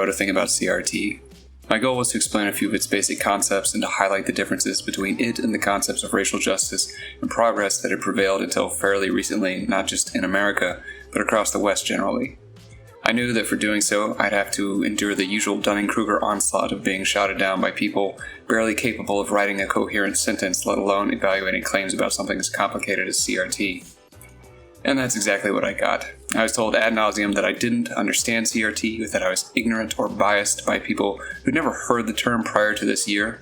to think about CRT. My goal was to explain a few of its basic concepts and to highlight the differences between it and the concepts of racial justice and progress that had prevailed until fairly recently, not just in America, but across the West generally. I knew that for doing so, I'd have to endure the usual Dunning-Kruger onslaught of being shouted down by people barely capable of writing a coherent sentence, let alone evaluating claims about something as complicated as CRT. And that's exactly what I got. I was told ad nauseum that I didn't understand CRT, that I was ignorant or biased by people who'd never heard the term prior to this year.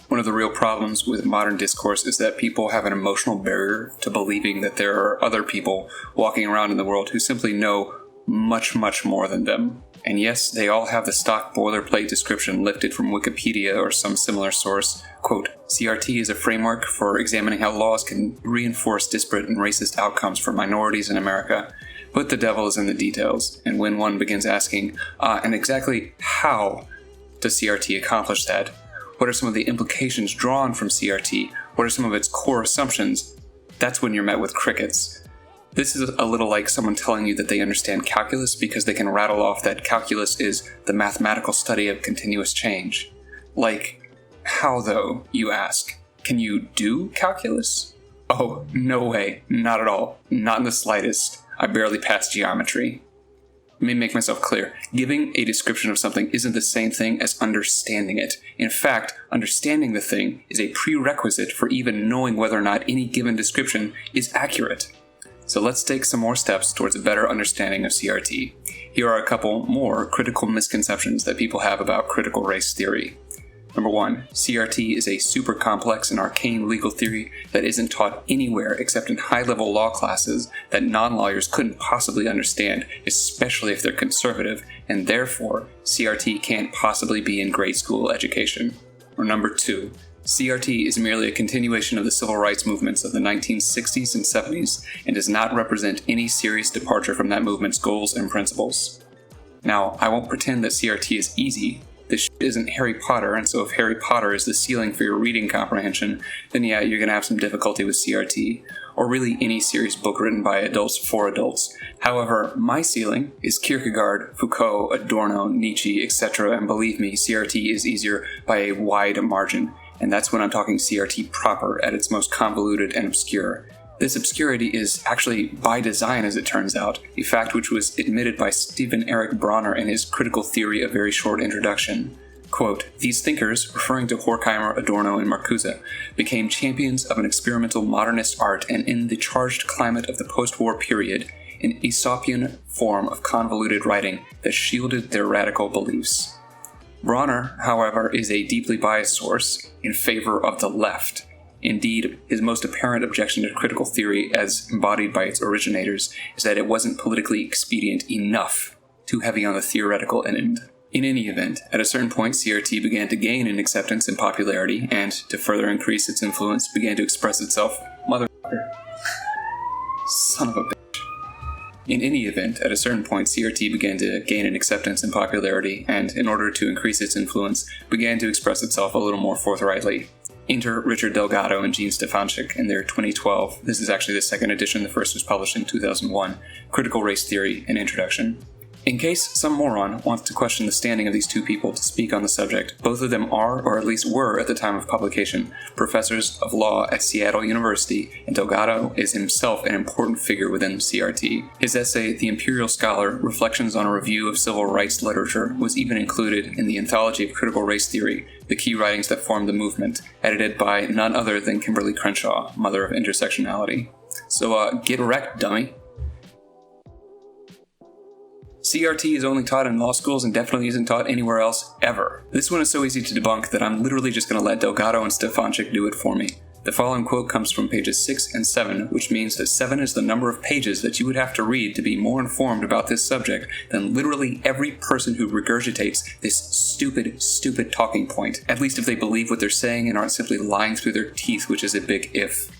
One of the real problems with modern discourse is that people have an emotional barrier to believing that there are other people walking around in the world who simply know much, much more than them. And yes, they all have the stock boilerplate description lifted from Wikipedia or some similar source. Quote, CRT is a framework for examining how laws can reinforce disparate and racist outcomes for minorities in America. But the devil is in the details, and when one begins asking, and exactly how does CRT accomplish that? What are some of the implications drawn from CRT? What are some of its core assumptions? That's when you're met with crickets. This is a little like someone telling you that they understand calculus because they can rattle off that calculus is the mathematical study of continuous change. Like, how though, you ask? Can you do calculus? Oh, no way. Not at all. Not in the slightest. I barely passed geometry. Let me make myself clear. Giving a description of something isn't the same thing as understanding it. In fact, understanding the thing is a prerequisite for even knowing whether or not any given description is accurate. So let's take some more steps towards a better understanding of CRT. Here are a couple more critical misconceptions that people have about critical race theory. Number 1, CRT is a super complex and arcane legal theory that isn't taught anywhere except in high-level law classes that non-lawyers couldn't possibly understand, especially if they're conservative, and therefore, CRT can't possibly be in grade school education. Or number 2, CRT is merely a continuation of the civil rights movements of the 1960s and 70s and does not represent any serious departure from that movement's goals and principles. Now, I won't pretend that CRT is easy. This shit isn't Harry Potter, and so if Harry Potter is the ceiling for your reading comprehension, then yeah, you're gonna have some difficulty with CRT, or really any serious book written by adults for adults. However, my ceiling is Kierkegaard, Foucault, Adorno, Nietzsche, etc., and believe me, CRT is easier by a wide margin, and that's when I'm talking CRT proper, at its most convoluted and obscure. This obscurity is actually by design, as it turns out, a fact which was admitted by Stephen Eric Bronner in his Critical Theory: A Very Short Introduction. Quote, these thinkers, referring to Horkheimer, Adorno, and Marcuse, became champions of an experimental modernist art and in the charged climate of the post-war period, an Aesopian form of convoluted writing that shielded their radical beliefs. Bronner, however, is a deeply biased source in favor of the left. Indeed, his most apparent objection to critical theory as embodied by its originators is that it wasn't politically expedient enough, too heavy on the theoretical end. In any event, at a certain point, CRT began to gain in acceptance and popularity, and, to further increase its influence, began to express itself, motherfucker. Son of a bitch. In any event, at a certain point, CRT began to gain in acceptance and popularity, and, in order to increase its influence, began to express itself a little more forthrightly. Enter Richard Delgado and Gene Stefanchik in their 2012, this is actually the second edition, the first was published in 2001, Critical Race Theory, an Introduction. In case some moron wants to question the standing of these two people to speak on the subject, both of them are, or at least were at the time of publication, professors of law at Seattle University, and Delgado is himself an important figure within CRT. His essay, The Imperial Scholar, Reflections on a Review of Civil Rights Literature, was even included in the Anthology of Critical Race Theory, the key writings that formed the movement, edited by none other than Kimberly Crenshaw, mother of intersectionality. So, get wrecked, dummy. CRT is only taught in law schools and definitely isn't taught anywhere else, ever. This one is so easy to debunk that I'm literally just going to let Delgado and Stefanchik do it for me. The following quote comes from pages 6 and 7, which means that 7 is the number of pages that you would have to read to be more informed about this subject than literally every person who regurgitates this stupid talking point, at least if they believe what they're saying and aren't simply lying through their teeth, which is a big if.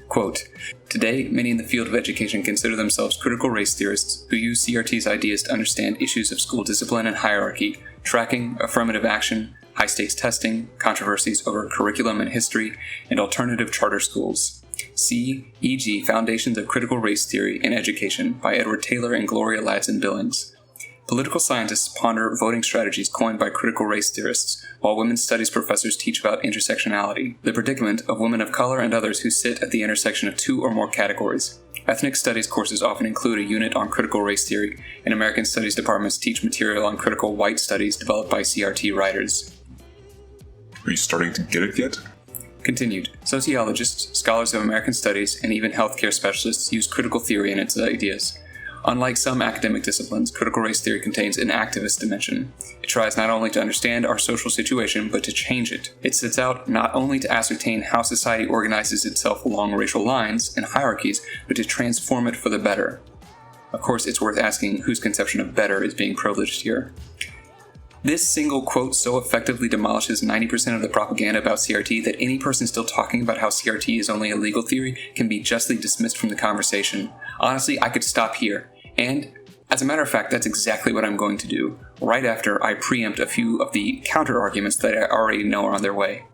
Quote, today, many in the field of education consider themselves critical race theorists who use CRT's ideas to understand issues of school discipline and hierarchy, tracking, affirmative action, high-stakes testing, controversies over curriculum and history, and alternative charter schools. See, e.g., Foundations of Critical Race Theory in Education by Edward Taylor and Gloria Ladson Billings. Political scientists ponder voting strategies coined by critical race theorists, while women's studies professors teach about intersectionality, the predicament of women of color and others who sit at the intersection of two or more categories. Ethnic studies courses often include a unit on critical race theory, and American studies departments teach material on critical white studies developed by CRT writers. Are you starting to get it yet? Continued. Sociologists, scholars of American studies, and even healthcare specialists use critical theory in its ideas. Unlike some academic disciplines, critical race theory contains an activist dimension. It tries not only to understand our social situation, but to change it. It sets out not only to ascertain how society organizes itself along racial lines and hierarchies, but to transform it for the better. Of course, it's worth asking whose conception of better is being privileged here. This single quote so effectively demolishes 90% of the propaganda about CRT that any person still talking about how CRT is only a legal theory can be justly dismissed from the conversation. Honestly, I could stop here. And, as a matter of fact, that's exactly what I'm going to do, right after I preempt a few of the counter-arguments that I already know are on their way.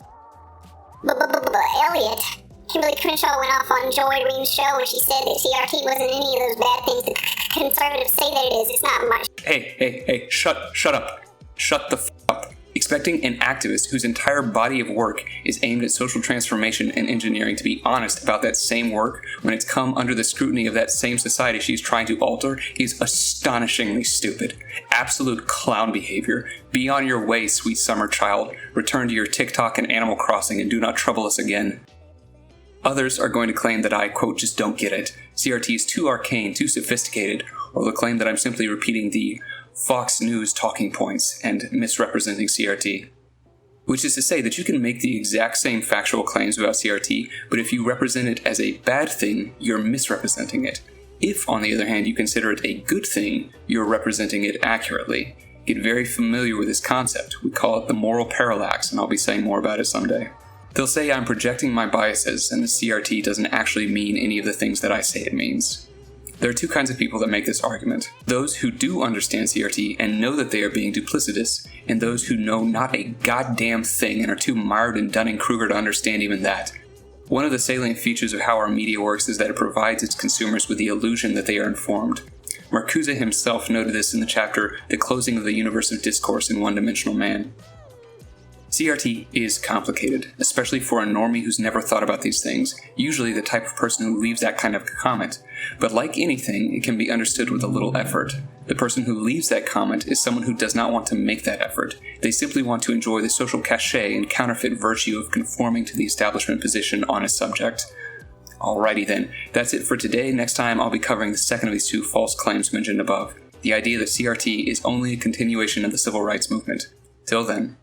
Elliot, Kimberly Crenshaw went off on Joy Reid's show and she said that CRT wasn't any of those bad things that conservatives say that it is. It's not much. Hey, shut up. Shut the f*** up. Expecting an activist whose entire body of work is aimed at social transformation and engineering to be honest about that same work when it's come under the scrutiny of that same society she's trying to alter is astonishingly stupid. Absolute clown behavior. Be on your way, sweet summer child. Return to your TikTok and Animal Crossing and do not trouble us again. Others are going to claim that I, quote, just don't get it. CRT is too arcane, too sophisticated, or they'll claim that I'm simply repeating the Fox News talking points and misrepresenting CRT. Which is to say that you can make the exact same factual claims about CRT, but if you represent it as a bad thing, you're misrepresenting it. If, on the other hand, you consider it a good thing, you're representing it accurately. Get very familiar with this concept. We call it the moral parallax, and I'll be saying more about it someday. They'll say I'm projecting my biases, and the CRT doesn't actually mean any of the things that I say it means. There are two kinds of people that make this argument. Those who do understand CRT and know that they are being duplicitous, and those who know not a goddamn thing and are too mired in Dunning-Kruger to understand even that. One of the salient features of how our media works is that it provides its consumers with the illusion that they are informed. Marcuse himself noted this in the chapter The Closing of the Universe of Discourse in One-Dimensional Man. CRT is complicated, especially for a normie who's never thought about these things, usually the type of person who leaves that kind of comment. But like anything, it can be understood with a little effort. The person who leaves that comment is someone who does not want to make that effort. They simply want to enjoy the social cachet and counterfeit virtue of conforming to the establishment position on a subject. Alrighty then, that's it for today. Next time I'll be covering the second of these two false claims mentioned above. The idea that CRT is only a continuation of the civil rights movement. Till then.